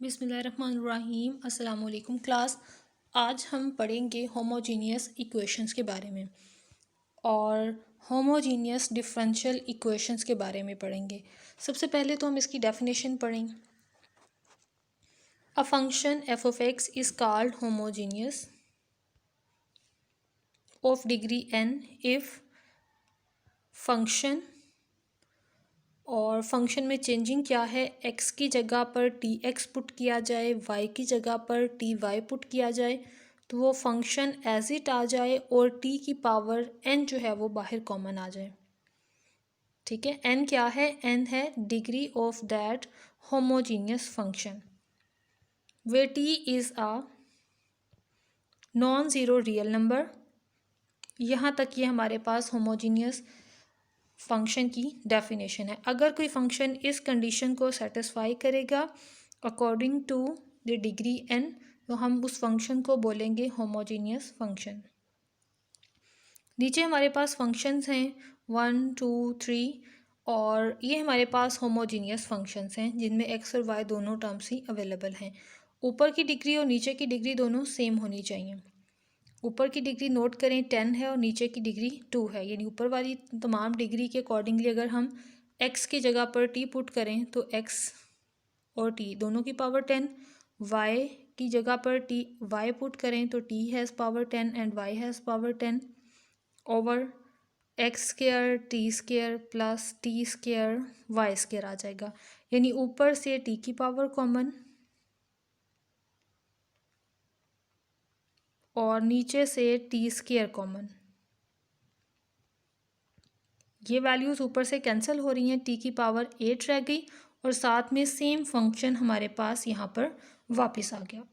बिस्मिल्लाहिर्रहमानिर्रहीम। अस्सलाम वालेकुम क्लास। आज हम पढ़ेंगे होमोजीनियस इक्वेशंस के बारे में और होमोजीनियस डिफरेंशियल इक्वेशंस के बारे में पढ़ेंगे। सबसे पहले तो हम इसकी डेफिनेशन पढ़ें। A function F of x is called homogeneous of degree n if function, और फंक्शन में चेंजिंग क्या है, x की जगह पर टी एक्स पुट किया जाए, y की जगह पर टी वाई पुट किया जाए तो वो फंक्शन एज इट आ जाए और t की पावर n जो है वो बाहर कॉमन आ जाए। ठीक है, n क्या है? n है degree of that homogeneous function where t is a non zero real number. यहाँ तक ये हमारे पास होमोजीनियस फंक्शन की डेफिनेशन है। अगर कोई फंक्शन इस कंडीशन को सेटिस्फाई करेगा according to the degree n, तो हम उस फंक्शन को बोलेंगे होमोजीनियस फंक्शन। नीचे हमारे पास फंक्शंस हैं 1, 2, 3 और ये हमारे पास होमोजीनियस फंक्शंस हैं जिनमें x और y दोनों टर्म्स ही अवेलेबल हैं। ऊपर की डिग्री और नीचे की डिग्री दोनों सेम होनी चाहिए। ऊपर की डिग्री नोट करें 10 है और नीचे की डिग्री 2 है, यानी ऊपर वाली तमाम डिग्री के अकॉर्डिंगली अगर हम x की जगह पर t पुट करें तो x और t दोनों की पावर 10, y की जगह पर t y पुट करें तो t has power 10 and y has power 10 over x square t square plus t square y square आ जाएगा। यानी ऊपर से t की पावर कॉमन और नीचे से टी स्क्र कॉमन। ये वैल्यूज़ ऊपर से कैंसिल हो रही हैं, t की पावर 8 रह गई और साथ में सेम फंक्शन हमारे पास यहाँ पर वापस आ गया।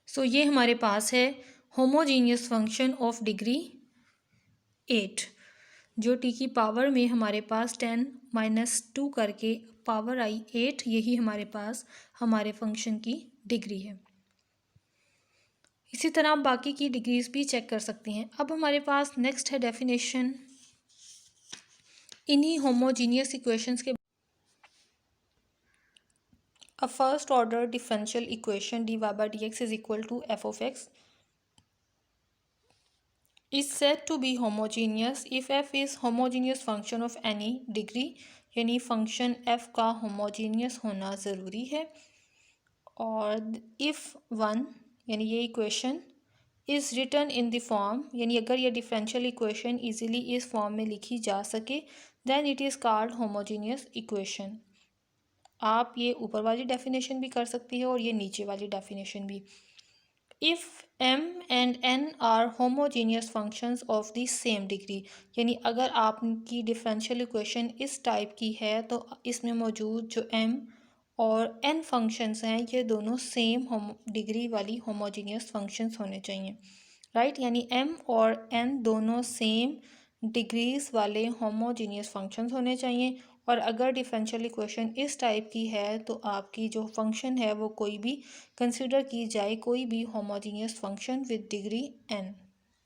सो ये हमारे पास है होमोजीनियस फंक्शन ऑफ डिग्री 8, जो t की पावर में हमारे पास 10 - 2 करके पावर आई 8, यही हमारे पास हमारे फंक्शन की डिग्री है। इसी तरह आप बाकी की डिग्रीज भी चेक कर सकते हैं। अब हमारे पास नेक्स्ट है डेफिनेशन इन्हीं होमोजीनियस इक्वेशंस के। A first order differential equation dy/dx is equal to f of x is said to be homogeneous if f is homogeneous function of any degree, यानी फंक्शन f का homogeneous होना ज़रूरी है। और if one यानी ये equation is written in the form, यानी अगर ये डिफरेंशियल इक्वेशन इजीली इस फॉर्म में लिखी जा सके then it is called homogeneous equation. आप ये ऊपर वाली डेफिनेशन भी कर सकती है और ये नीचे वाली डेफिनेशन भी। If m and n are homogeneous functions of the same degree, यानी अगर आपकी डिफरेंशियल इक्वेशन इस टाइप की है तो इसमें मौजूद जो m और n फंक्शंस हैं ये दोनों सेम डिग्री वाली होमोजीनियस फंक्शंस होने चाहिए, राइट। यानी m और n दोनों सेम डिग्रीज वाले होमोजीनियस फंक्शंस होने चाहिए। और अगर डिफरेंशियल इक्वेशन इस टाइप की है तो आपकी जो फंक्शन है वो कोई भी कंसिडर की जाए, कोई भी homogeneous function with degree n।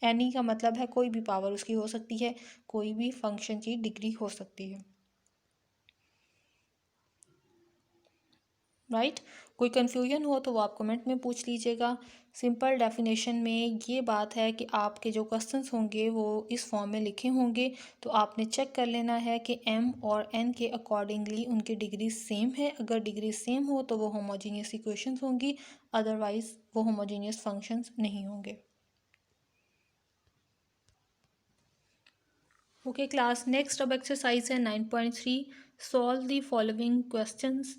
Any का मतलब है कोई भी पावर उसकी हो सकती है, कोई भी फंक्शन की डिग्री हो सकती है, राइट। कोई कन्फ्यूजन हो तो वो आप कमेंट में पूछ लीजिएगा। सिंपल डेफिनेशन में ये बात है कि आपके जो क्वेश्चंस होंगे वो इस फॉर्म में लिखे होंगे, तो आपने चेक कर लेना है कि m और n के अकॉर्डिंगली उनकी डिग्री सेम है। अगर डिग्री सेम हो तो वो होमोजीनियस इक्वेशंस होंगी, अदरवाइज वो होमोजीनियस फंक्शंस नहीं होंगे। ओके क्लास, नेक्स्ट अब एक्सरसाइज है 9.3, सॉल्व द फॉलोइंग क्वेश्चंस।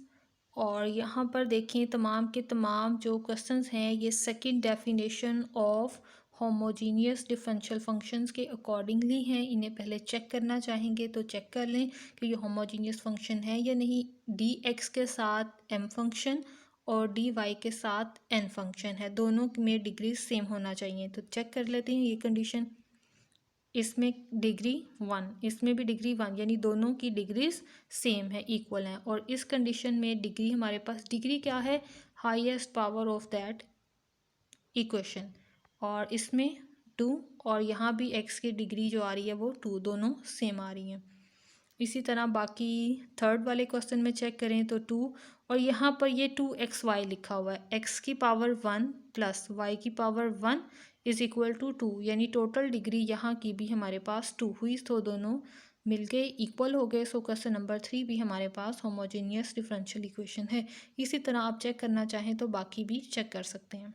और यहाँ पर देखें तमाम के तमाम जो क्वेश्चंस हैं ये second definition of homogeneous differential functions के अकॉर्डिंगली हैं। इन्हें पहले चेक करना चाहेंगे तो चेक कर लें कि ये होमोजीनियस फंक्शन है या नहीं। डी एक्स के साथ m फंक्शन और डी वाई के साथ n फंक्शन है, दोनों में डिग्री सेम होना चाहिए। तो चेक कर लेते हैं ये कंडीशन। इसमें डिग्री 1, इसमें भी डिग्री 1, यानी दोनों की डिग्रीज सेम है, इक्वल हैं। और इस कंडीशन में डिग्री हमारे पास डिग्री क्या है, highest power of that equation. और इसमें 2 और यहाँ भी x की डिग्री जो आ रही है वो 2, दोनों सेम आ रही हैं। इसी तरह बाकी थर्ड वाले क्वेश्चन में चेक करें तो 2 और यहाँ पर ये 2xy लिखा हुआ है, x की पावर 1 प्लस y की पावर 1 इज इक्वल टू 2, यानी टोटल डिग्री यहाँ की भी हमारे पास 2 हुई, तो दोनों मिलके इक्वल हो गए। सो क्वेश्चन नंबर 3 भी हमारे पास होमोजेनियस डिफरेंशियल इक्वेशन है। इसी तरह आप चेक करना चाहें तो बाकी भी चेक कर सकते हैं।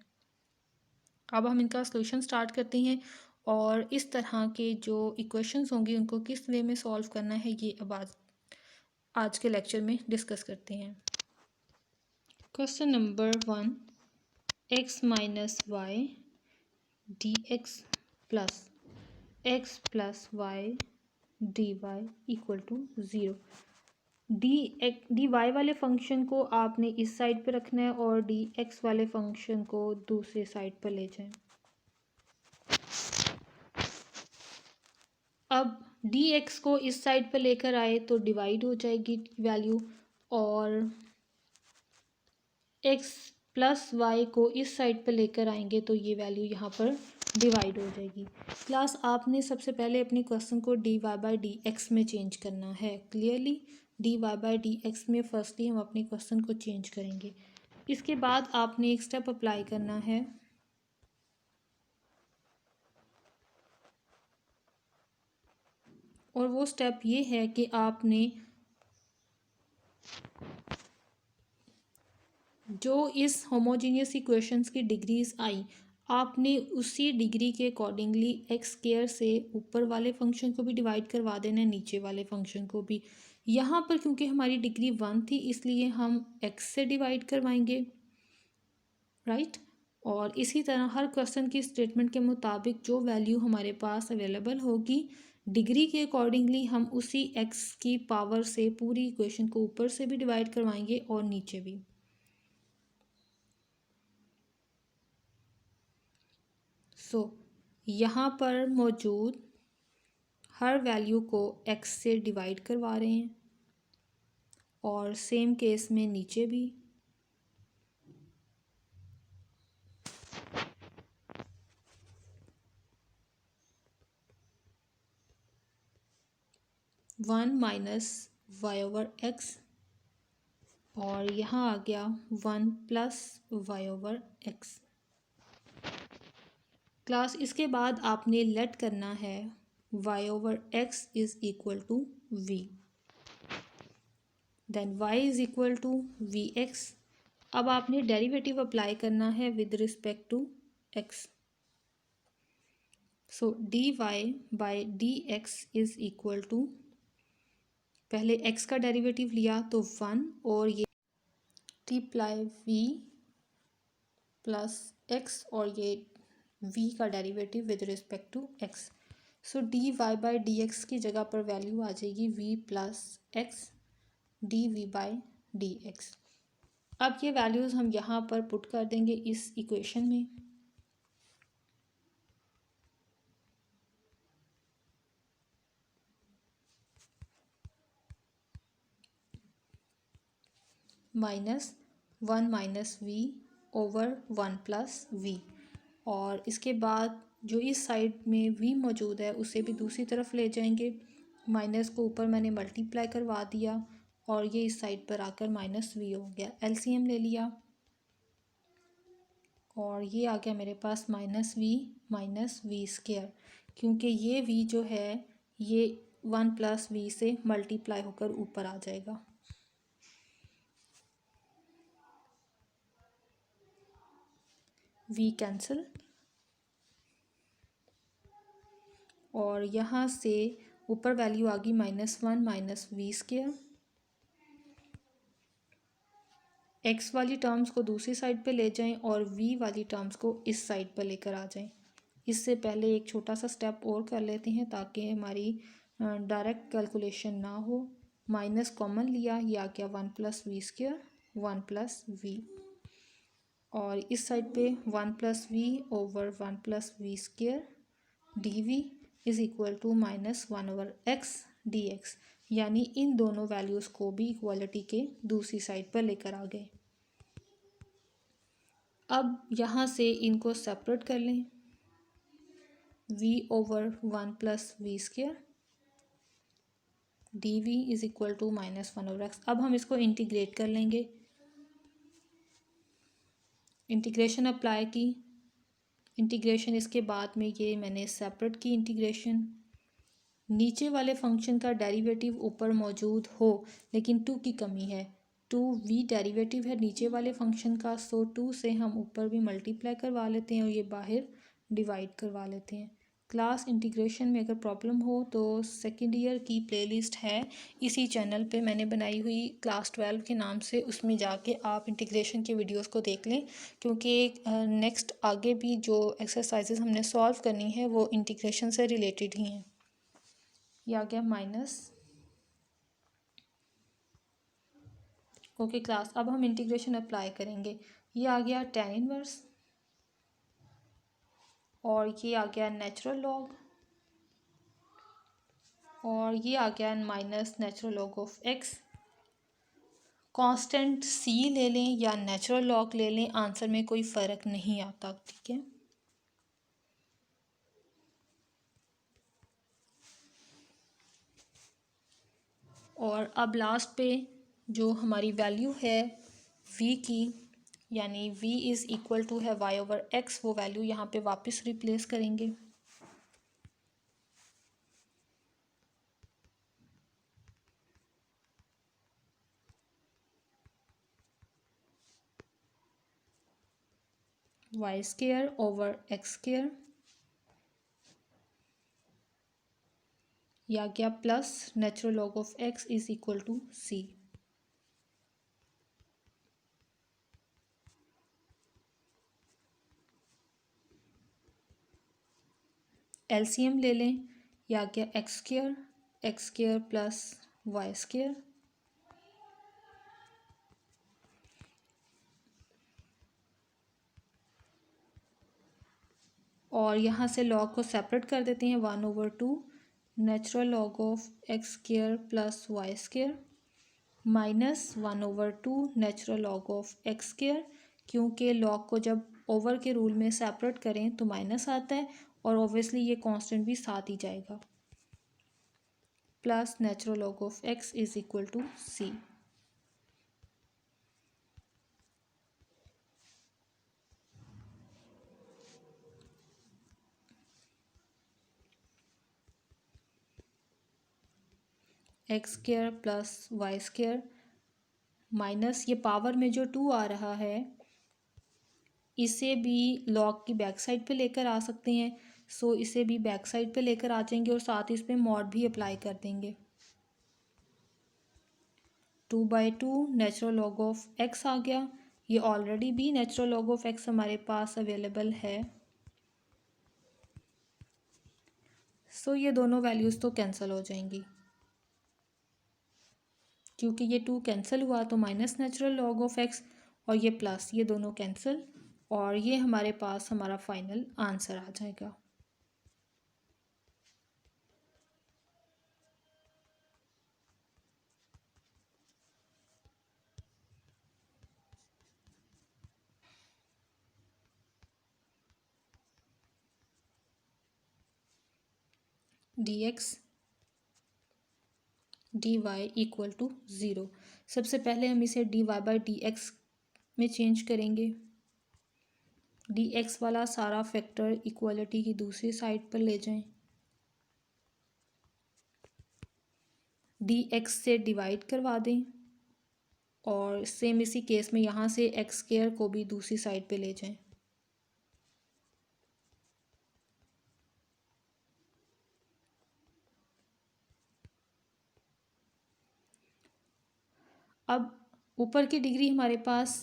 अब हम इनका सॉल्यूशन स्टार्ट करते हैं और इस तरह के जो इक्वेशंस होंगी उनको किस वे में सॉल्व करना है ये अब आज के लेक्चर में डिस्कस करते हैं। Question number 1, x minus y d x plus y d y equal to 0। D y वाले फंक्शन को आपने इस साइड पे रखना है और डी एक्स वाले फंक्शन को दूसरे साइड पर ले जाएं। अब डी एक्स को इस साइड पर लेकर आए तो डिवाइड हो जाएगी वैल्यू, और एक्स प्लस वाई को इस साइड पर लेकर आएंगे तो ये वैल्यू यहाँ पर डिवाइड हो जाएगी। क्लास आपने सबसे पहले अपने क्वेश्चन को d y by d x में चेंज करना है। Clearly d y by d x में फर्स्टली हम अपने क्वेश्चन को चेंज करेंगे। इसके बाद आपने एक स्टेप अप्लाई करना है, और वो स्टेप ये है कि आपने जो इस होमोजीनियस इक्वेशंस की डिग्रीज आई, आपने उसी डिग्री के अकॉर्डिंगली एक्स स्क्वायर से ऊपर वाले फंक्शन को भी डिवाइड करवा देना है, नीचे वाले फंक्शन को भी। यहाँ पर क्योंकि हमारी डिग्री 1 थी इसलिए हम एक्स से डिवाइड करवाएंगे, राइट। और इसी तरह हर क्वेश्चन की स्टेटमेंट के मुताबिक जो वैल्यू हमारे पास अवेलेबल होगी डिग्री के अकॉर्डिंगली हम उसी एक्स की पावर से पूरी इक्वेशन को ऊपर से भी डिवाइड करवाएंगे और नीचे भी। यहाँ पर मौजूद हर वैल्यू को x से डिवाइड करवा रहे हैं और सेम केस में नीचे भी। One minus y over x और यहाँ आ गया 1 plus y over x. Class इसके बाद आपने लेट करना है y over x is equal to v, then y is equal to v x. अब आपने डेरिवेटिव अप्लाई करना है with respect to x। So d y by d x is equal to, पहले x का derivative लिया तो 1 और ये मल्टीप्लाई v प्लस x और ये v का derivative with respect to x। So d y by d x की जगह पर वैल्यू आ जाएगी v plus x d v by d x. अब ये वैल्यूज़ हम यहाँ पर पुट कर देंगे इस इक्वेशन में। Minus 1 minus v over 1 plus v, और इसके बाद जो इस साइड में v मौजूद है उसे भी दूसरी तरफ ले जाएंगे। माइनस को ऊपर मैंने मल्टीप्लाई करवा दिया और ये इस साइड पर आकर माइनस v हो गया। एलसीएम ले लिया और ये आ गया मेरे पास माइनस वी स्क्वायर, क्योंकि ये v जो है ये 1 प्लस वी से मल्टीप्लाई होकर ऊपर आ जाएगा। v कैंसिल और यहाँ से ऊपर वैल्यू आ गई -1 माइनस वी स्क्वायर। एक्स वाली टर्म्स को दूसरी साइड पे ले जाएं और v वाली टर्म्स को इस साइड पर लेकर आ जाएं। इससे पहले एक छोटा सा स्टेप और कर लेते हैं ताकि हमारी डायरेक्ट कैलकुलेशन ना हो। माइनस कॉमन लिया, ये आ गया 1 plus v square 1 plus v, और इस साइड पे 1 plus v over 1 plus v square d v is equal to -1 over x d x, यानी इन दोनों वैल्यूज़ को भी इक्वालिटी के दूसरी साइड पर लेकर आ गए। अब यहाँ से इनको सेपरेट कर लें, v over 1 plus v square d v is equal to -1/x। अब हम इसको इंटीग्रेट कर लेंगे। इंटीग्रेशन अप्लाई की, इंटीग्रेशन इसके बाद में ये मैंने सेपरेट की इंटीग्रेशन। नीचे वाले फंक्शन का डेरिवेटिव ऊपर मौजूद हो लेकिन टू की कमी है, टू वी डेरिवेटिव है नीचे वाले फंक्शन का, सो टू से हम ऊपर भी मल्टीप्लाई करवा लेते हैं और ये बाहर डिवाइड करवा लेते हैं। क्लास इंटीग्रेशन में अगर प्रॉब्लम हो तो सेकेंड ईयर की प्लेलिस्ट है इसी चैनल पे मैंने बनाई हुई क्लास 12 के नाम से, उसमें जाके आप इंटीग्रेशन के वीडियोस को देख लें, क्योंकि नेक्स्ट आगे भी जो एक्सरसाइजेस हमने सॉल्व करनी है वो इंटीग्रेशन से रिलेटेड ही हैं। ये आ गया माइनस। ओके क्लास, अब हम इंटीग्रेशन अप्लाई करेंगे। ये आ गया tan इनवर्स और ये आ गया नेचुरल लॉग और ये आ गया minus natural log of x। Constant c ले लें या नेचुरल लॉग ले लें, आंसर में कोई फ़र्क नहीं आता, ठीक है। और अब लास्ट पे जो हमारी वैल्यू है v की, यानी v इज़ इक्वल टू है y/x, वो वैल्यू यहाँ पे वापस रिप्लेस करेंगे। y²/x², या क्या plus natural log of x is equal to c। LCM ले लें, या क्या x² प्लस y², और यहाँ से लॉग को सेपरेट कर देते हैं, 1/2 natural log of x² plus y² minus 1/2 natural log of x², क्योंकि लॉग को जब ओवर के रूल में सेपरेट करें तो माइनस आता है और ऑब्वियसली ये कांस्टेंट भी साथ ही जाएगा, plus natural log of x is equal to c। x² plus y² minus ये पावर में जो 2 आ रहा है इसे भी लॉग की बैक साइड पे लेकर आ सकते हैं, सो इसे भी बैक साइड पे लेकर आ जाएंगे और साथ ही इस पर मॉड भी अप्लाई कर देंगे। 2/2 नेचुरल लॉग ऑफ x आ गया, ये ऑलरेडी भी नेचुरल लॉग ऑफ x हमारे पास अवेलेबल है, सो ये दोनों वैल्यूज़ तो कैंसिल हो जाएंगी, क्योंकि ये 2 कैंसिल हुआ तो minus natural log of x और ये प्लस, ये दोनों कैंसिल, और ये हमारे पास हमारा फाइनल आंसर आ जाएगा। dx dy equal to 0। सबसे पहले हम इसे dy/dx में चेंज करेंगे। dx वाला सारा फैक्टर इक्वलिटी की दूसरी साइड पर ले जाएं, dx से डिवाइड करवा दें और सेम इसी केस में यहाँ से x² को भी दूसरी साइड पे ले जाएं। अब ऊपर की डिग्री हमारे पास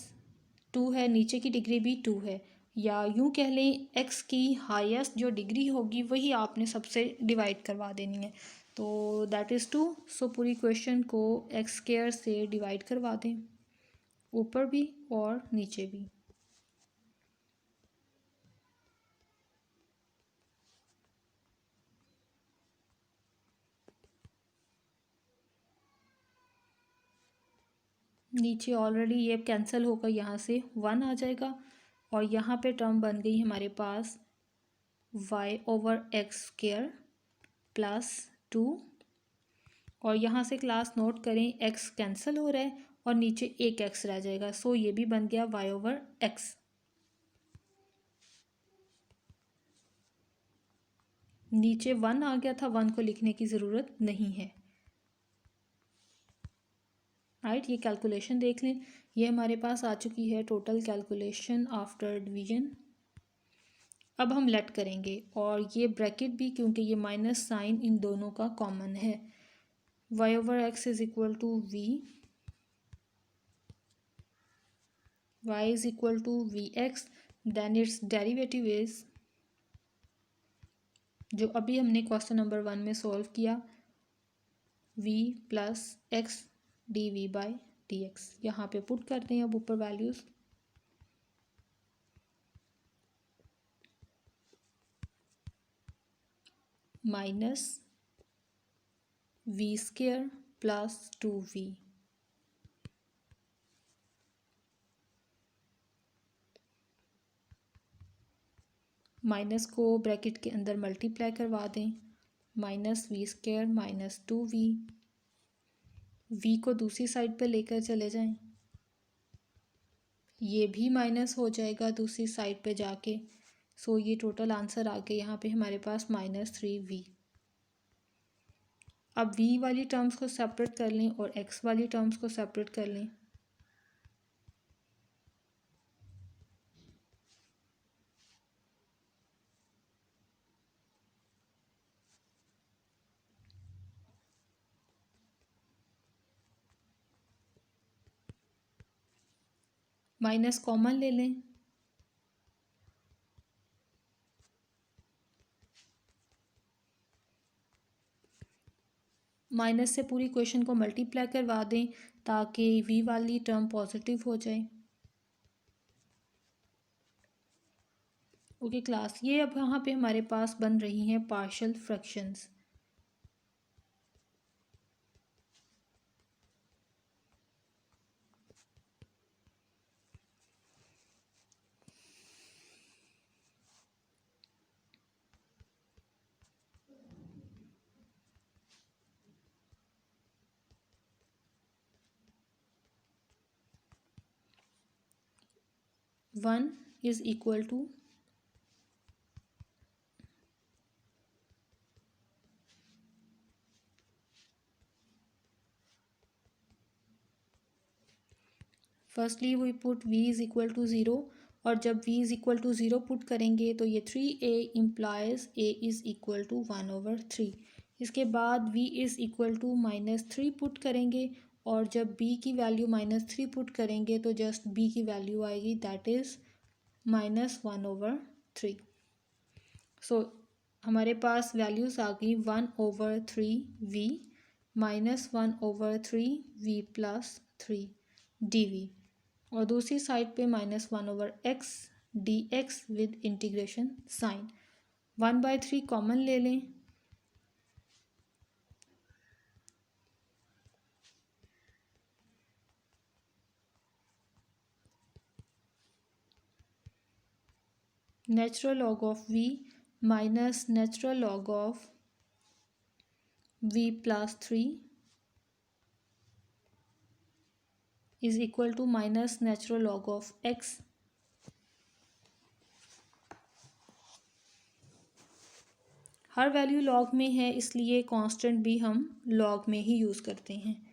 2 है, नीचे की डिग्री भी 2 है, या यूँ कह लें x की हाईएस्ट जो डिग्री होगी वही आपने सबसे डिवाइड करवा देनी है, तो दैट इज़ 2। सो पूरी क्वेश्चन को x² से डिवाइड करवा दें, ऊपर भी और नीचे भी। नीचे ऑलरेडी ये कैंसिल होकर यहाँ से 1 आ जाएगा और यहाँ पे टर्म बन गई हमारे पास y/x² प्लस 2 और यहाँ से क्लास नोट करें एक्स कैंसिल हो रहा है और नीचे एक एक्स रह जाएगा, सो ये भी बन गया वाई ओवर एक्स। नीचे 1 आ गया था, 1 को लिखने की ज़रूरत नहीं है। राइट, ये कैलकुलेशन देख लें, ये हमारे पास आ चुकी है टोटल कैलकुलेशन आफ्टर डिवीजन। अब हम लेट करेंगे और ये ब्रैकेट भी, क्योंकि ये माइनस साइन इन दोनों का कॉमन है। Y over x is equal to v, y is equal to v x, then it's derivative is, जो अभी हमने क्वेश्चन नंबर 1 में सॉल्व किया, v plus x d v by d x. यहाँ पे पुट करते हैं अब ऊपर values. Minus v square plus 2v, minus को ब्रैकेट के अंदर मल्टीप्लाई करवा दें, minus v square minus 2v, v को दूसरी साइड पे लेकर चले जाएं, ये भी माइनस हो जाएगा दूसरी साइड पे जाके। सो ये टोटल आंसर आ गया यहाँ पे हमारे पास -3v। अब v वाली टर्म्स को सेपरेट कर लें और x वाली टर्म्स को सेपरेट कर लें। माइनस कॉमन ले लें, माइनस से पूरी क्वेश्चन को मल्टीप्लाई करवा दें ताकि v वाली टर्म पॉजिटिव हो जाए। ओके क्लास, ये अब यहाँ पे हमारे पास बन रही हैं partial fractions. One is equal to firstly we put v is equal to 0, और जब v is equal to 0 put करेंगे तो ये 3a implies a is equal to 1/3। इसके बाद v is equal to -3 put करेंगे और जब b की वैल्यू -3 पुट करेंगे तो जस्ट b की वैल्यू आएगी, दैट इज़ -1/3। सो हमारे पास वैल्यूज़ आ गई 1/3v -1/3v प्लस 3 dv, और दूसरी साइड पे -1/x dx with integration sign. 1/3 common ले लें, natural log of v minus natural log of v plus 3 is equal to minus natural log of x। हर value log में है, इसलिए constant भी हम लॉग में ही यूज़ करते हैं।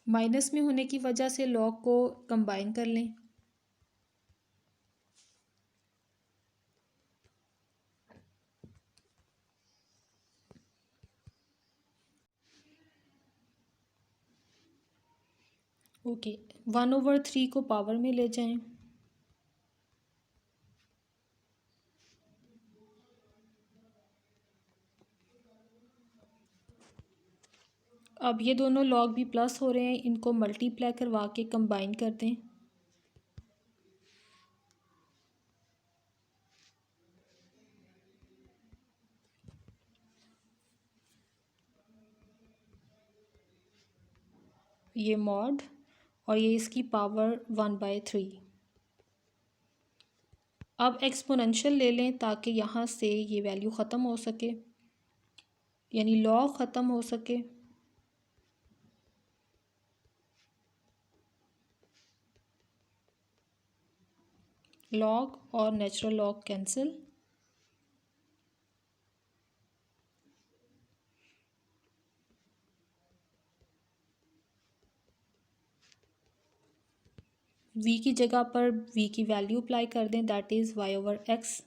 माइनस में होने की वजह से लॉग को कंबाइन कर लें, ओके 1/3 को पावर में ले जाएं, अब ये दोनों लॉग भी प्लस हो रहे हैं, इनको मल्टीप्लाई करवा के कंबाइन कर दें। ये मॉड और ये इसकी पावर 1/3। अब एक्सपोनेंशियल ले लें ताकि यहाँ से ये वैल्यू ख़त्म हो सके। यानी लॉग ख़त्म हो सके। लॉग और नेचुरल लॉग कैंसिल। v की जगह पर v की वैल्यू अप्लाई कर दें, दैट इज़ y/x।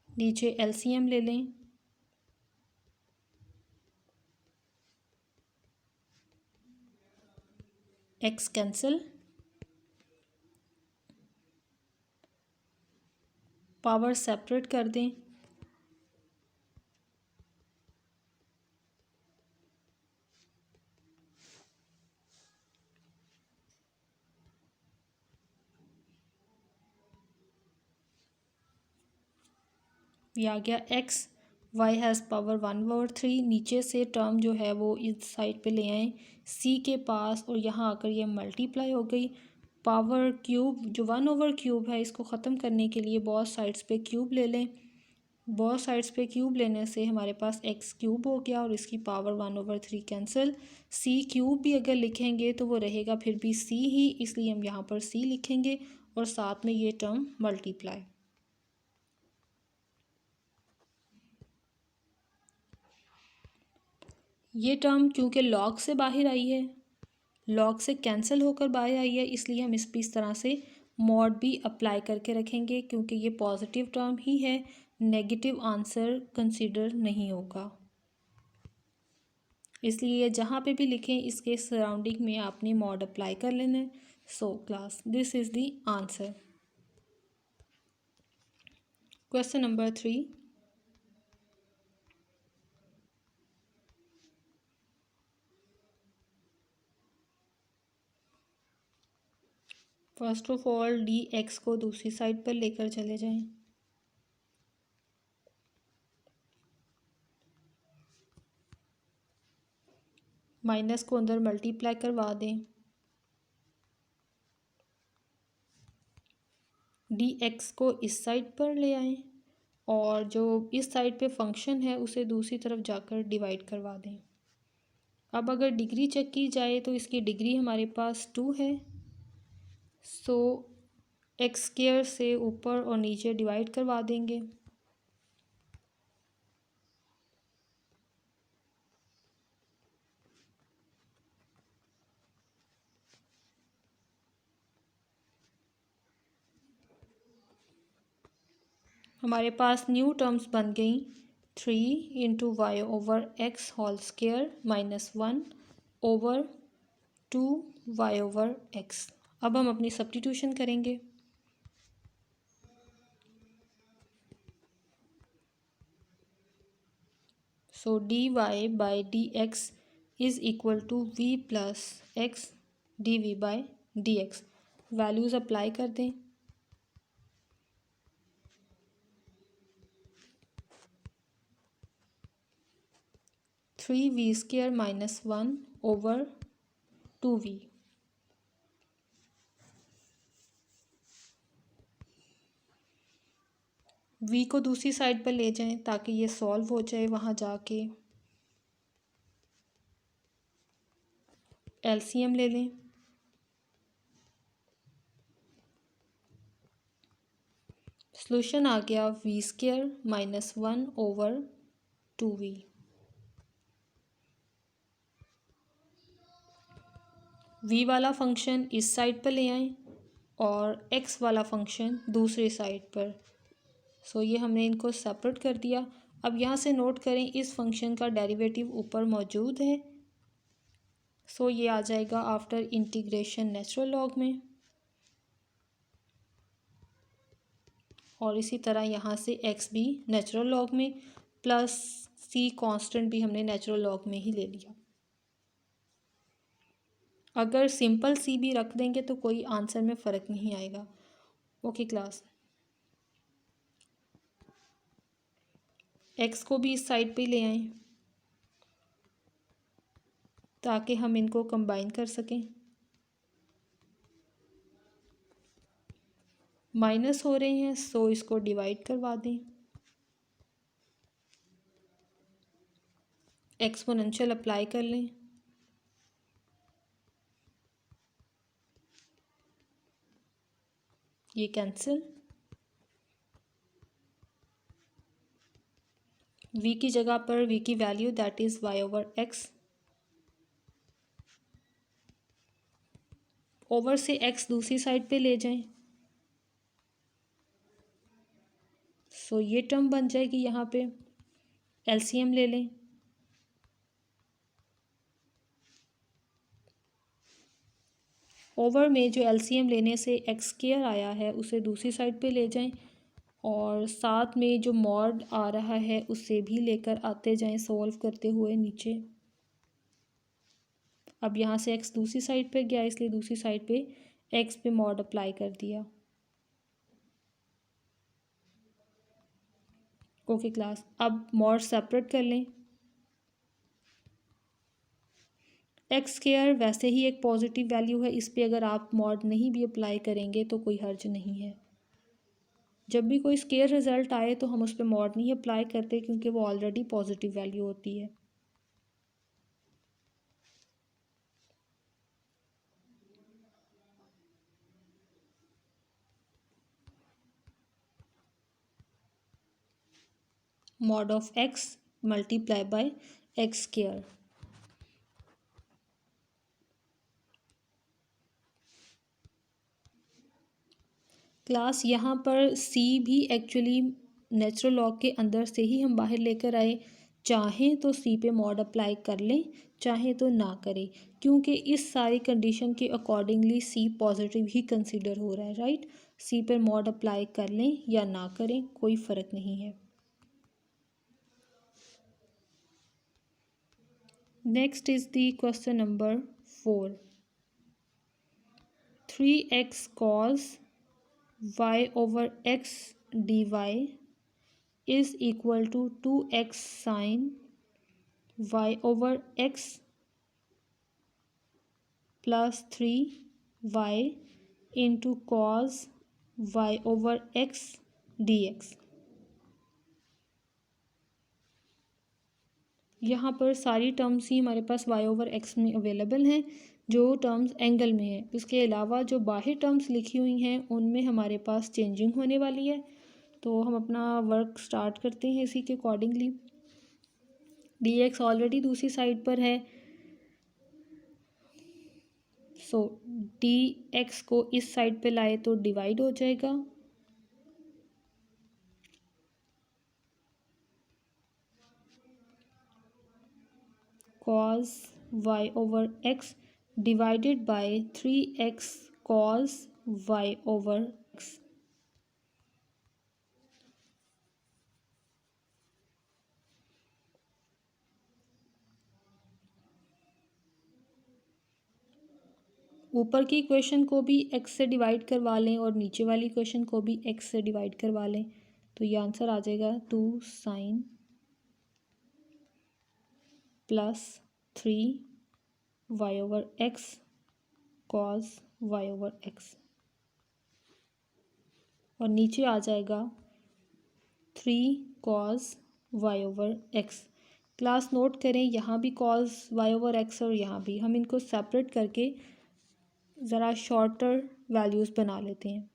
नीचे एलसीएम ले लें। x कैंसिल, पावर सेपरेट कर दें। ये आ गया x, y हैज़ पावर 1/3। नीचे से टर्म जो है वो इस साइड पे ले आएँ c के पास, और यहाँ आकर ये मल्टीप्लाई हो गई। पावर क्यूब जो 1/3 है, इसको ख़त्म करने के लिए बहुत साइड्स पे क्यूब ले लें। बहुत साइड्स पे क्यूब लेने से हमारे पास x क्यूब हो गया और इसकी पावर 1/3 कैंसिल। c क्यूब भी अगर लिखेंगे तो वो रहेगा फिर भी c ही, इसलिए हम यहाँ पर c लिखेंगे और साथ में ये टर्म मल्टीप्लाई। ये टर्म क्योंकि लॉग से बाहर आई है, लॉग से कैंसिल होकर बाहर आई है, इसलिए हम इस पर इस तरह से मॉड भी अप्लाई करके रखेंगे, क्योंकि ये पॉजिटिव टर्म ही है, नेगेटिव आंसर कंसीडर नहीं होगा। इसलिए जहाँ पे भी लिखें इसके सराउंडिंग में आपने मॉड अप्लाई कर लेना है। So class, this is the answer. Question number 3। First of all D x को दूसरी साइड पर लेकर चले जाएं। माइनस को अंदर मल्टीप्लाई करवा दें। डी एक्स को इस साइड पर ले आएं और जो इस साइड पे फंक्शन है उसे दूसरी तरफ जाकर डिवाइड करवा दें। अब अगर डिग्री चेक की जाए तो इसकी डिग्री हमारे पास 2 है। सो x² से ऊपर और नीचे डिवाइड करवा देंगे। हमारे पास न्यू टर्म्स बन गई 3 × y/x² -1/2y/x। अब हम अपनी सब्स्टिट्यूशन करेंगे। So dy/dx is equal to v + x dv/dx। Values apply कर दें। (3v² - 1/2v). v को दूसरी साइड पर ले जाएं ताकि ये सॉल्व हो जाए। वहाँ जाके एलसीएम ले लें। सॉल्यूशन आ गया v² - 1/2v। v वाला फंक्शन इस साइड पर ले आएं और x वाला फंक्शन दूसरी साइड पर। सो ये हमने इनको सेपरेट कर दिया। अब यहाँ से नोट करें इस फंक्शन का डेरिवेटिव ऊपर मौजूद है। सो ये आ जाएगा आफ्टर इंटीग्रेशन नेचुरल लॉग में, और इसी तरह यहाँ से x भी नेचुरल लॉग में, प्लस c कांस्टेंट भी हमने नेचुरल लॉग में ही ले लिया। अगर सिंपल c भी रख देंगे तो कोई आंसर में फ़र्क नहीं आएगा। ओके क्लास, x को भी इस साइड पे ले आएं ताकि हम इनको कंबाइन कर सकें। माइनस हो रहे हैं, सो इसको डिवाइड करवा दें। एक्सपोनेंशियल अप्लाई कर लें। ये कैंसिल। v की जगह पर v की value that is y over x, over से x दूसरी साइड पे ले जाएं, सो ये टर्म बन जाएगी। यहाँ पे एलसीएम ले लें। ओवर में जो एलसीएम लेने से एक्स स्क्वायर आया है उसे दूसरी साइड पे ले जाएं, और साथ में जो मॉड आ रहा है उसे भी लेकर आते जाएं सॉल्व करते हुए नीचे। अब यहाँ से एक्स दूसरी साइड पे गया, इसलिए दूसरी साइड पे एक्स पे मॉड अप्लाई कर दिया। ओके क्लास, अब मॉड सेपरेट कर लें। एक्स स्क्वायर वैसे ही एक पॉजिटिव वैल्यू है, इस पे अगर आप मॉड नहीं भी अप्लाई करेंगे तो कोई हर्ज नहीं है। जब भी कोई स्क्वायर रिजल्ट आए तो हम उस पर मॉड नहीं अप्लाई करते, क्योंकि वो ऑलरेडी पॉजिटिव वैल्यू होती है। Mod of x multiply by x square. Class यहाँ पर सी भी एक्चुअली नेचुरल लॉग के अंदर से ही हम बाहर लेकर आए। चाहें तो सी पे मॉड अप्लाई कर लें, चाहें तो ना करें, क्योंकि इस सारी कंडीशन के अकॉर्डिंगली सी पॉजिटिव ही कंसीडर हो रहा है, राइट। सी पर मॉड अप्लाई कर लें या ना करें, कोई फ़र्क नहीं है। Next is the question number 4। 3x cos y over x dy is equal to 2x sin y over x plus 3y into cos y over x dx। यहाँ पर सारी टर्म्स ही हमारे पास y ओवर x में available हैं, जो terms angle में है। इसके अलावा जो बाहर टर्म्स लिखी हुई हैं उनमें हमारे पास चेंजिंग होने वाली है। तो हम अपना वर्क स्टार्ट करते हैं इसी के अकॉर्डिंगली। dx ऑलरेडी दूसरी साइड पर है, सो dx को इस साइड पे लाए तो डिवाइड हो जाएगा। cos y over x divided by 3x cos y over x। ऊपर की इक्वेशन को भी x से डिवाइड करवा लें और नीचे वाली इक्वेशन को भी x से डिवाइड करवा लें, तो ये आंसर आ जाएगा 2 sin plus 3 y over x cos y over x, और नीचे आ जाएगा 3 cos y over x। Class note करें, यहाँ भी cos y ओवर x और यहाँ भी, हम इनको सेपरेट करके ज़रा शॉर्टर वैल्यूज़ बना लेते हैं।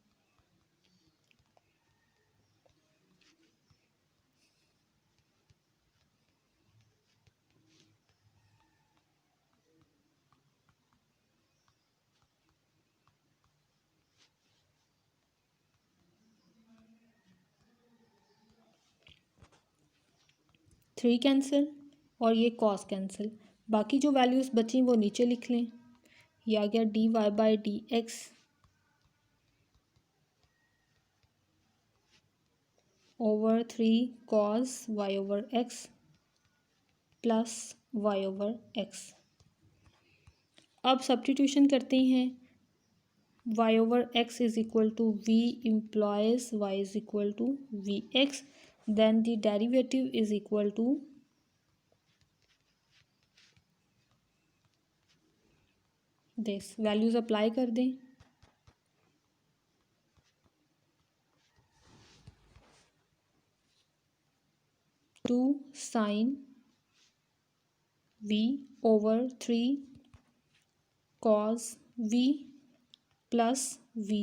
थ्री कैंसिल और ये कॉस कैंसिल, बाकी जो वैल्यूज़ बची वो नीचे लिख लें। ये आ गया dy by d x over 3 cos y over x plus y over x। अब सब्स्टिट्यूशन करते हैं। y over x is equal to v implies y is equal to v x, then the derivative is equal to this. Values apply कर दें। Two sine v over 3 cos v plus v.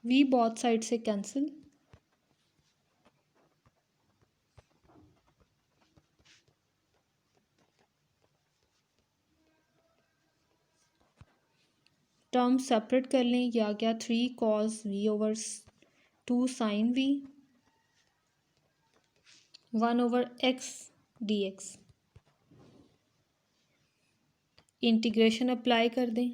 V both side से cancel, term separate कर लें। ये आ गया 3 cos we over 2 sine v 1 over x d x. Integration apply कर दें।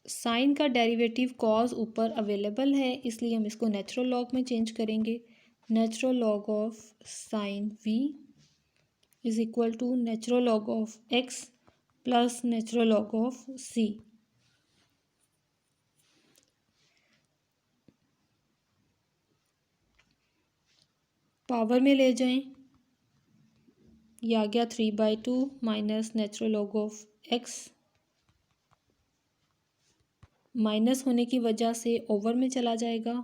साइन का डेरिवेटिव कॉस ऊपर अवेलेबल है, इसलिए हम इसको नेचुरल लॉग में चेंज करेंगे। Natural log of sine v is equal to natural log of x plus natural log of c. Power में ले जाएं, ये आ गया 3/2 minus natural log of x, minus होने की वजह से ओवर में चला जाएगा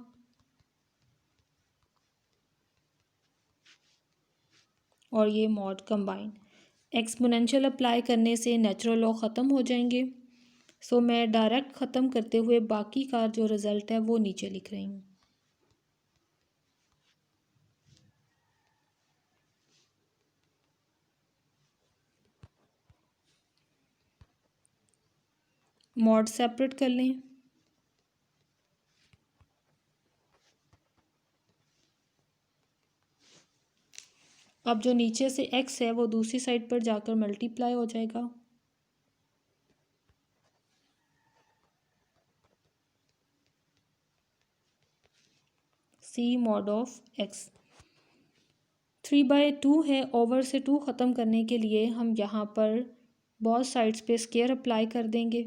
और ये मॉड कंबाइन। एक्सपोनेंशियल अप्लाई करने से नेचुरल लॉग ख़त्म हो जाएंगे। सो मैं डायरेक्ट ख़त्म करते हुए बाकी का जो रिज़ल्ट है वो नीचे लिख रही हूँ। मॉड सेपरेट कर लें। अब जो नीचे से x है वो दूसरी साइड पर जाकर मल्टीप्लाई हो जाएगा। c मॉड ऑफ x 3/2 है। ओवर से 2 ख़त्म करने के लिए हम यहाँ पर बहुत साइड्स पे स्केयर अप्लाई कर देंगे।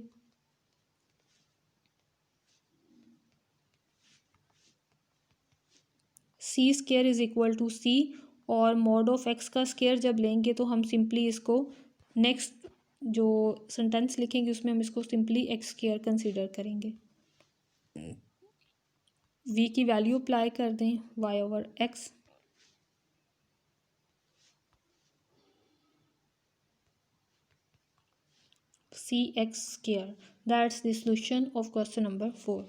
c square is equal to c, और मॉड ऑफ x का स्केयर जब लेंगे तो हम सिंपली इसको नेक्स्ट जो सेंटेंस लिखेंगे उसमें हम इसको सिंपली x स्केयर कंसीडर करेंगे। v की वैल्यू अप्लाई कर दें y over x। cx square. That's the solution of question number 4.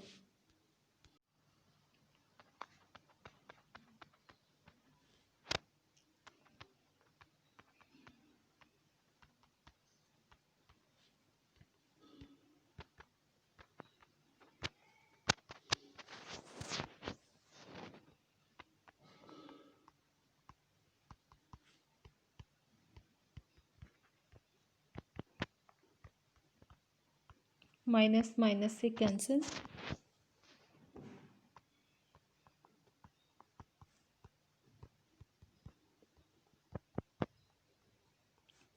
Minus minus से कैंसिल,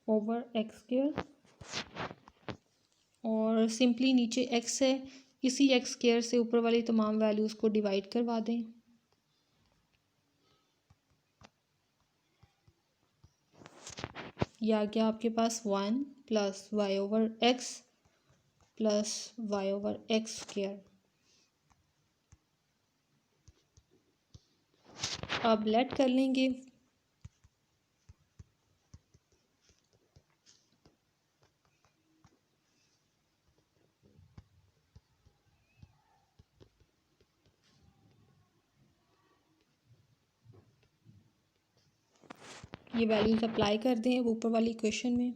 ओवर एक्स स्क्वायर, और सिंपली नीचे x है, इसी एक्स स्क्वायर से ऊपर वाली तमाम वैल्यूज़ को डिवाइड करवा दें। यह आ गया आपके पास 1 plus y over x plus y over x square. अब लेट कर लेंगे। ये वैल्यूज अप्लाई कर दें ऊपर वाली इक्वेशन में।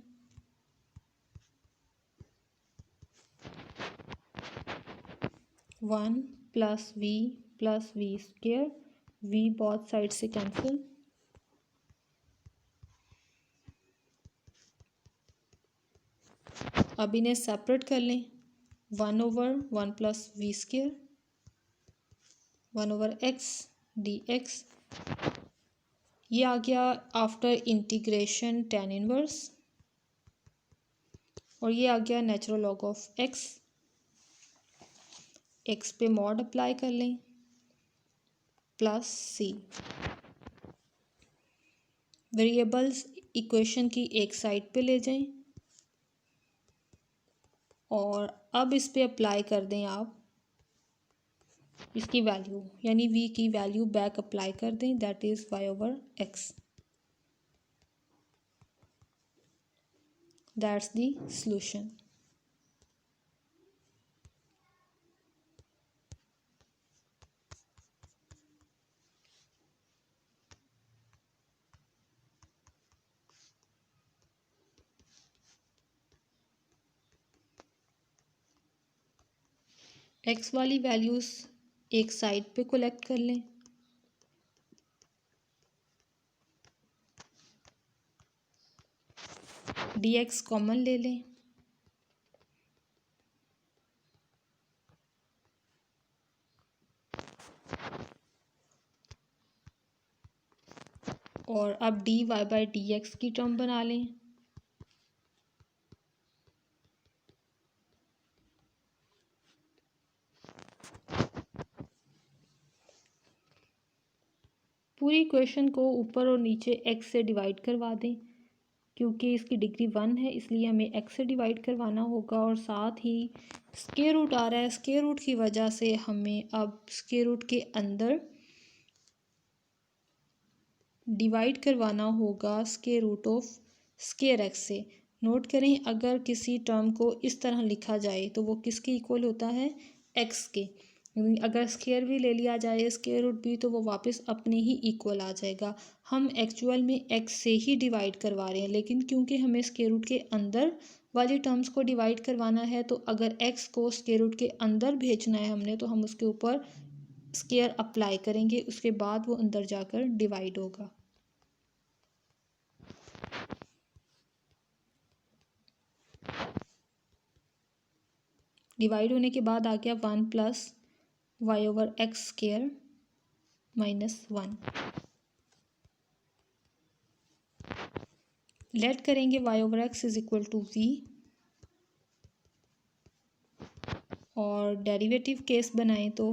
One plus v square, v both side से कैंसिल, अब इन्हें सेपरेट कर लें। 1 over 1 plus v square 1 over x d x. ये आ गया आफ्टर इंटीग्रेशन tan इनवर्स, और ये आ गया natural log of x. X पे मॉड अप्लाई कर लें प्लस सी। वेरिएबल्स इक्वेशन की एक साइड पे ले जाएं और अब इस पे अप्लाई कर दें आप इसकी वैल्यू, यानी v की वैल्यू बैक अप्लाई कर दें, that is y/x। That's the solution. x वाली वैल्यूज़ एक साइड पे कलेक्ट कर लें, dx कॉमन ले लें और अब dy/dx की टर्म बना लें। पूरी इक्वेशन को ऊपर और नीचे x से डिवाइड करवा दें, क्योंकि इसकी डिग्री 1 है इसलिए हमें x से डिवाइड करवाना होगा। और साथ ही स्क्वायर रूट आ रहा है, स्क्वायर रूट की वजह से हमें अब स्क्वायर रूट के अंदर डिवाइड करवाना होगा square root of square x से। नोट करें, अगर किसी टर्म को इस तरह लिखा जाए तो वो किसके इक्वल होता है, x के। अगर स्क्वायर भी ले लिया जाए स्क्वायर रूट भी, तो वो वापस अपने ही इक्वल आ जाएगा। हम एक्चुअल में x से ही डिवाइड करवा रहे हैं, लेकिन क्योंकि हमें स्क्वायर रूट के अंदर वाली टर्म्स को डिवाइड करवाना है, तो अगर x को स्क्वायर रूट के अंदर भेजना है हमने, तो हम उसके ऊपर स्क्वायर अप्लाई करेंगे, उसके बाद वो अंदर जाकर डिवाइड होगा। डिवाइड होने के बाद आ गया 1 + y/x² - 1। लेट करेंगे y/x = v और डेरिवेटिव केस बनाएं तो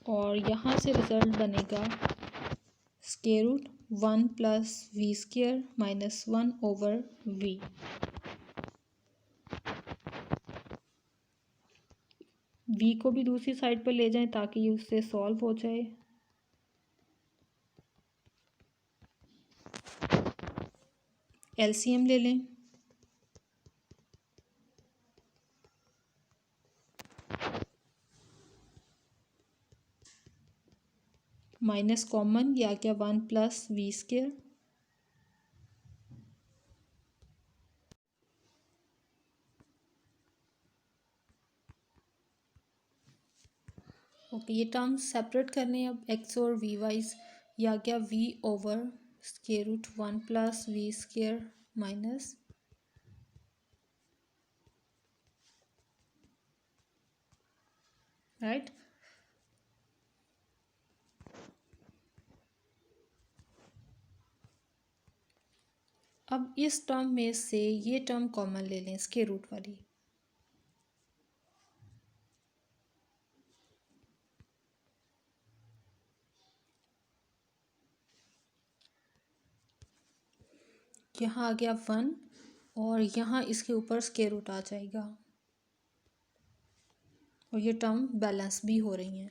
और यहाँ से रिज़ल्ट बनेगा √1 + v² - 1/v। v को भी दूसरी साइड पर ले जाएं ताकि ये उससे सॉल्व हो जाए। एलसीएम ले लें, माइनस कॉमन, या क्या 1 + v²। ओके, ये टर्म सेपरेट करने अब x और v वाइज, या क्या v/√1 + v² माइनस राइट। अब इस टर्म में से ये टर्म कॉमन ले लें, स्क्वायर रूट वाली। यहाँ आ गया 1 और यहाँ इसके ऊपर स्क्वायर रूट आ जाएगा और ये टर्म बैलेंस भी हो रही हैं।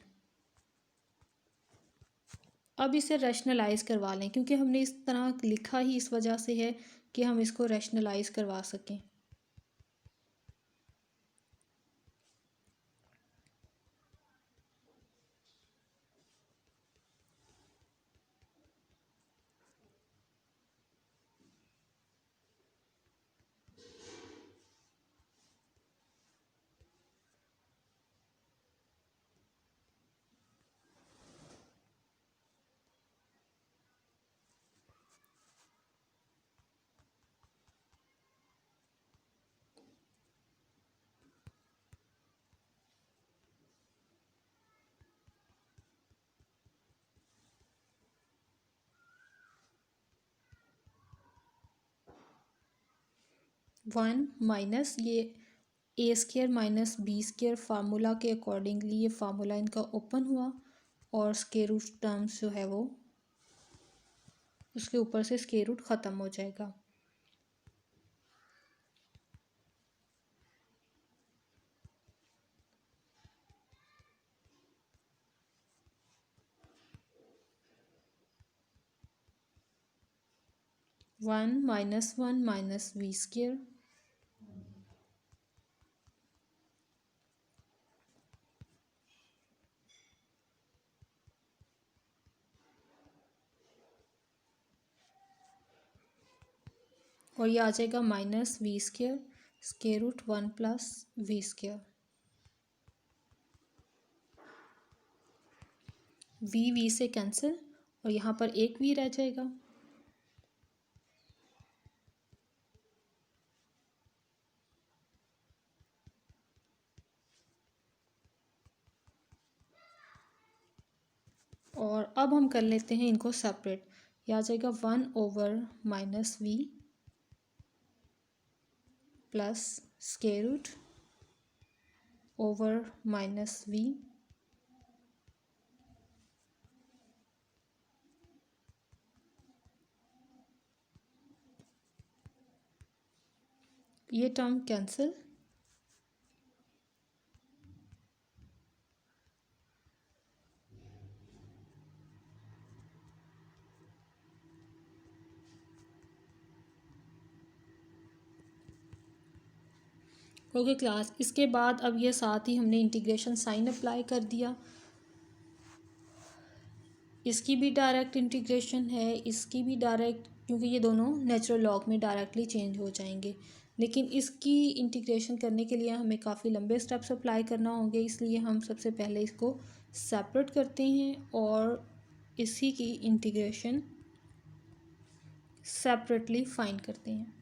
अब इसे रैशनलाइज करवा लें, क्योंकि हमने इस तरह लिखा ही इस वजह से है कि हम इसको रैशनलाइज करवा सकें। वन माइनस ये a square minus b square formula के अकॉर्डिंगली ये फार्मूला इनका ओपन हुआ और स्क्वायर रूट टर्म्स जो है वो उसके ऊपर से स्क्वायर रूट ख़त्म हो जाएगा। वन माइनस वी स्क्र और ये आ जाएगा minus v square square root one plus v square. V से कैंसिल और यहाँ पर एक वी रह जाएगा। और अब हम कर लेते हैं इनको सेपरेट। यह आ जाएगा one over minus v plus square root over minus v ये टर्म कैंसिल ओके क्लास। इसके बाद अब ये साथ ही हमने इंटीग्रेशन साइन अप्लाई कर दिया। इसकी भी डायरेक्ट इंटीग्रेशन है, इसकी भी डायरेक्ट, क्योंकि ये दोनों नेचुरल लॉग में डायरेक्टली चेंज हो जाएंगे। लेकिन इसकी इंटीग्रेशन करने के लिए हमें काफ़ी लंबे स्टेप्स अप्लाई करना होंगे, इसलिए हम सबसे पहले इसको सेपरेट करते हैं और इसी की इंटीग्रेशन सेपरेटली फाइंड करते हैं।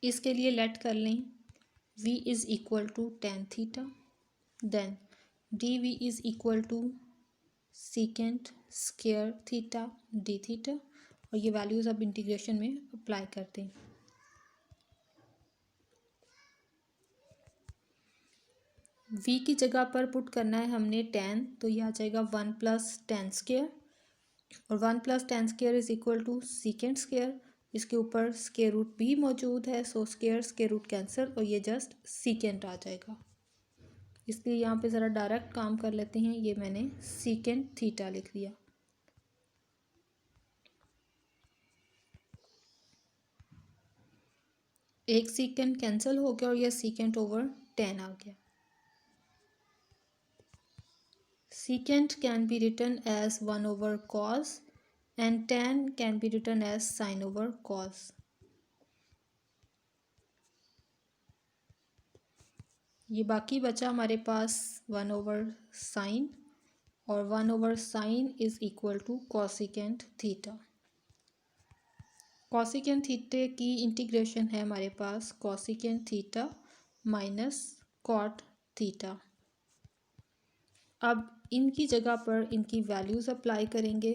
इसके लिए लेट कर लें v is equal to tan theta, then d v is equal to secant square theta d theta, और ये वैल्यूज़ अब इंटीग्रेशन में अप्लाई करते हैं। v की जगह पर पुट करना है हमने टेन, तो ये आ जाएगा वन प्लस टेन स्क्वायर, और one plus tan square is equal to secant square. इसके ऊपर स्क्वायर रूट भी मौजूद है, सो स्क्वायर रूट कैंसिल और ये जस्ट सीकेंट आ जाएगा। इसलिए यहाँ पे ज़रा डायरेक्ट काम कर लेते हैं। ये मैंने सीकेंट थीटा लिख दिया। एक सीकेंट कैंसिल हो गया और यह सीकेंट ओवर टेन आ गया। Secant can be written as 1 over cos and tan can be written as sin over cos. ये बाकी बचा हमारे पास 1 over sin, और 1 over sin is equal to cosecant theta. cosecant theta की इंटीग्रेशन है हमारे पास cosecant theta minus cot theta. अब इनकी जगह पर इनकी वैल्यूज़ अप्लाई करेंगे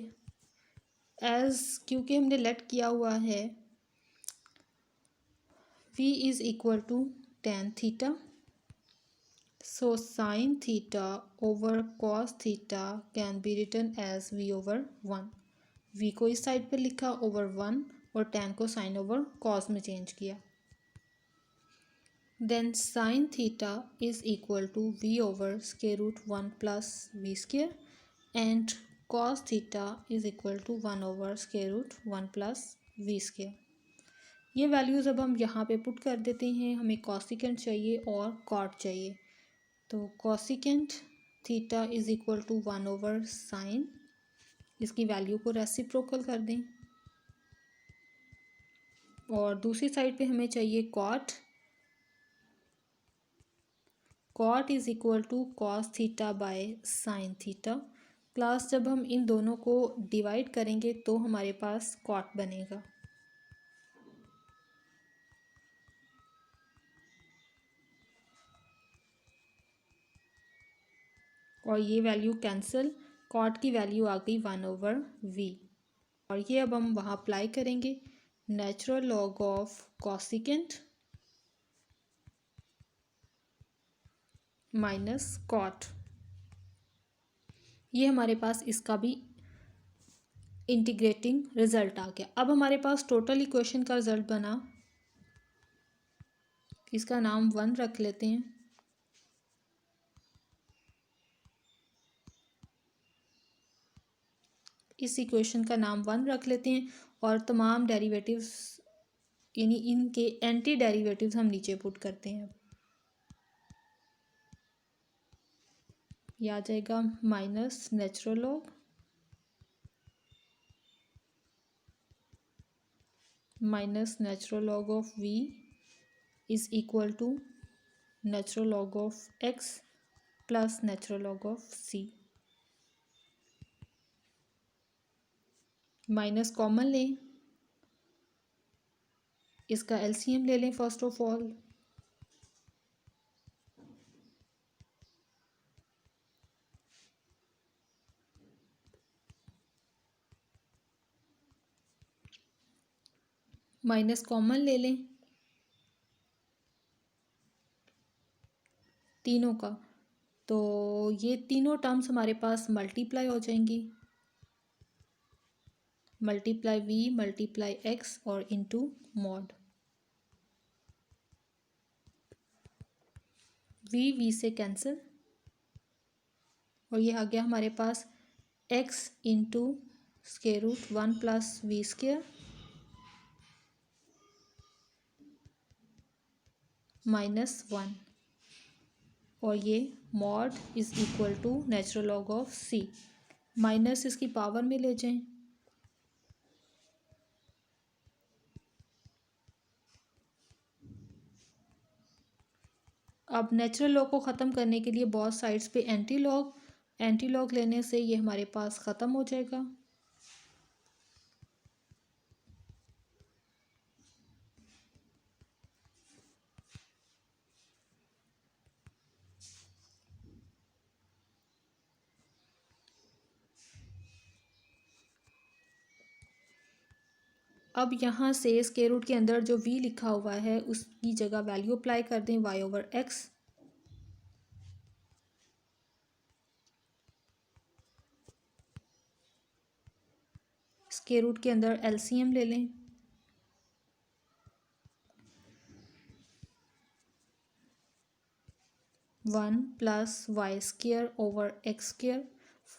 क्योंकि हमने लेट किया हुआ है v is equal to tan theta, so sine theta over cos theta can be written as v over one. v को इस साइड पे लिखा ओवर वन और टेन को साइन ओवर कॉस में चेंज किया। Then sine theta is equal to v over square root one plus v square and cos theta is equal to one over square root one plus v square. ये values अब हम यहाँ पे put कर देते हैं। हमें कॉसिकेंट चाहिए और कॉट चाहिए, तो cosecant theta is equal to one over sine, इसकी वैल्यू को रेसिप्रोकल कर दें, और दूसरी साइड पे हमें चाहिए cot. Cot is equal to cos theta by sine theta. Class जब हम इन दोनों को डिवाइड करेंगे तो हमारे पास कॉट बनेगा। और ये वैल्यू कैंसिल, कॉट की वैल्यू आ गई 1/v। और ये अब हम वहाँ अप्लाई करेंगे, natural log of cosecant minus cot. ये हमारे पास इसका भी इंटीग्रेटिंग रिजल्ट आ गया। अब हमारे पास टोटल इक्वेशन का रिजल्ट बना, इसका नाम 1 रख लेते हैं। इस इक्वेशन का नाम 1 रख लेते हैं और तमाम डेरिवेटिव्स यानी इनके एंटी डेरिवेटिव्स हम नीचे पुट करते हैं। ये आ जाएगा minus natural log minus natural log of v is equal to natural log of x plus natural log of c। Minus common लें, इसका एलसीएम ले लें first of all. Minus common ले लें तीनों का, तो ये तीनों टर्म्स हमारे पास मल्टीप्लाई हो जाएंगी, मल्टीप्लाई v मल्टीप्लाई x और इनटू मॉड। v से कैंसिल और ये आ गया हमारे पास x into square root 1 plus v square -1 और ये mod is equal to natural log of c। Minus इसकी पावर में ले जाएं, अब नेचुरल लॉग को ख़त्म करने के लिए बहुत साइड्स पे एंटी लॉग लेने से ये हमारे पास ख़त्म हो जाएगा। अब यहाँ से स्क्वायर रूट के अंदर जो v लिखा हुआ है उसकी जगह वैल्यू अप्लाई कर दें y/x। स्क्वायर रूट के अंदर एलसीएम ले लें, one plus y square over x square.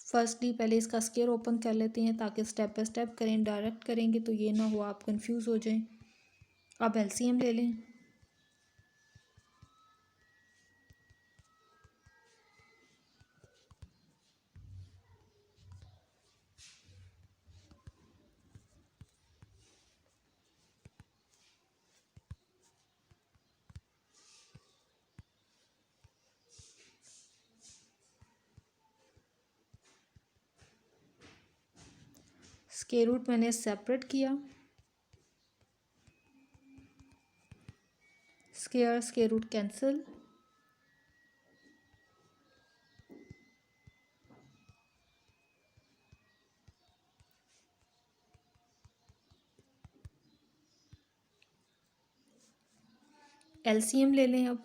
Firstly पहले इसका स्क्वायर ओपन कर लेते हैं ताकि स्टेप बाय स्टेप करें, डायरेक्ट करेंगे तो ये ना हो आप कंफ्यूज हो जाएं। अब एलसीएम ले लें, स्क्वायर रूट मैंने सेपरेट किया, स्क्वायर रूट कैंसिल, एलसीएम ले लें अब,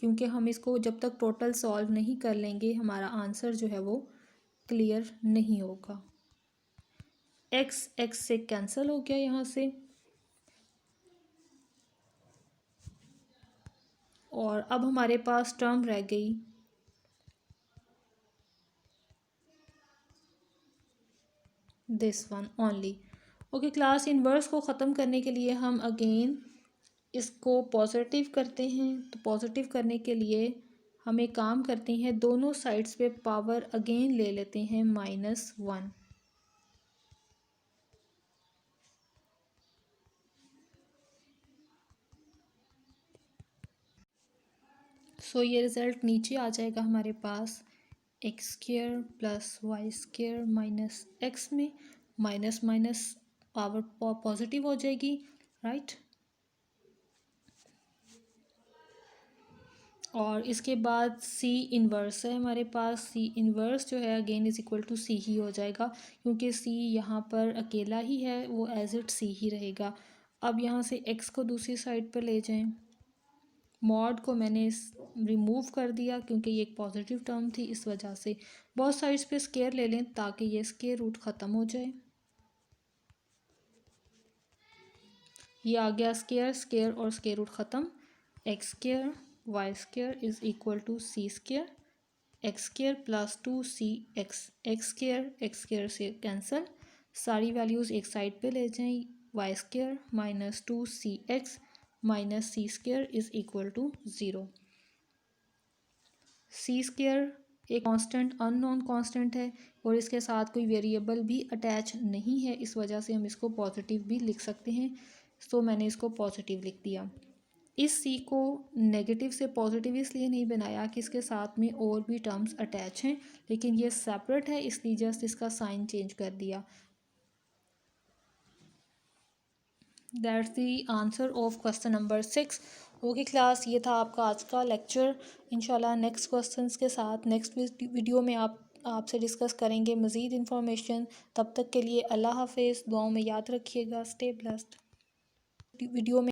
क्योंकि हम इसको जब तक टोटल सॉल्व नहीं कर लेंगे हमारा आंसर जो है वो क्लियर नहीं होगा। x से कैंसिल हो गया यहाँ से, और अब हमारे पास टर्म रह गई this one only. Okay class, inverse को ख़त्म करने के लिए हम अगेन इसको पॉजिटिव करते हैं। तो पॉजिटिव करने के लिए हम एक काम करते हैं, दोनों साइड्स पे पावर अगेन ले लेते हैं -1। सो ये रिज़ल्ट नीचे आ जाएगा हमारे पास x square plus y square minus x में माइनस माइनस पावर पॉजिटिव हो जाएगी, राइट। और इसके बाद सी इन्वर्स है हमारे पास। सी इन्वर्स जो है अगेन इज़ इक्वल टू सी ही हो जाएगा, क्योंकि सी यहाँ पर अकेला ही है, वो एज इट सी ही रहेगा। अब यहाँ से एक्स को दूसरी साइड पर ले जाएं। मॉड को मैंने रिमूव कर दिया क्योंकि ये एक पॉजिटिव टर्म थी, इस वजह से। बहुत साइड्स पे स्केयर ले लें ताकि ये स्केयर रूट ख़त्म हो जाए। ये आ गया स्केयर स्केयर और स्केयर रूट ख़त्म। X square y square is equal to c square x square plus 2cx। X square से कैंसिल, सारी वैल्यूज़ एक साइड पे ले जाएं। Y square minus 2cx minus c square is equal to 0। C square एक constant unknown constant है और इसके साथ कोई वेरिएबल भी अटैच नहीं है, इस वजह से हम इसको पॉजिटिव भी लिख सकते हैं। सो मैंने इसको पॉजिटिव लिख दिया। इस सी को नेगेटिव से पॉजिटिव इसलिए नहीं बनाया कि इसके साथ में और भी टर्म्स अटैच हैं, लेकिन ये सेपरेट है इसलिए जस्ट इसका साइन चेंज कर दिया। That's the answer of question number 6। Okay class, ये था आपका आज का लेक्चर। इंशाल्लाह नेक्स्ट क्वेश्चंस के साथ नेक्स्ट वीडियो में आपसे डिस्कस करेंगे मज़ीद इन्फॉर्मेशन। तब तक के लिए अल्लाह हाफिज़, दुआओं में याद रखिएगा, स्टे ब्लेस्ड। वीडियो में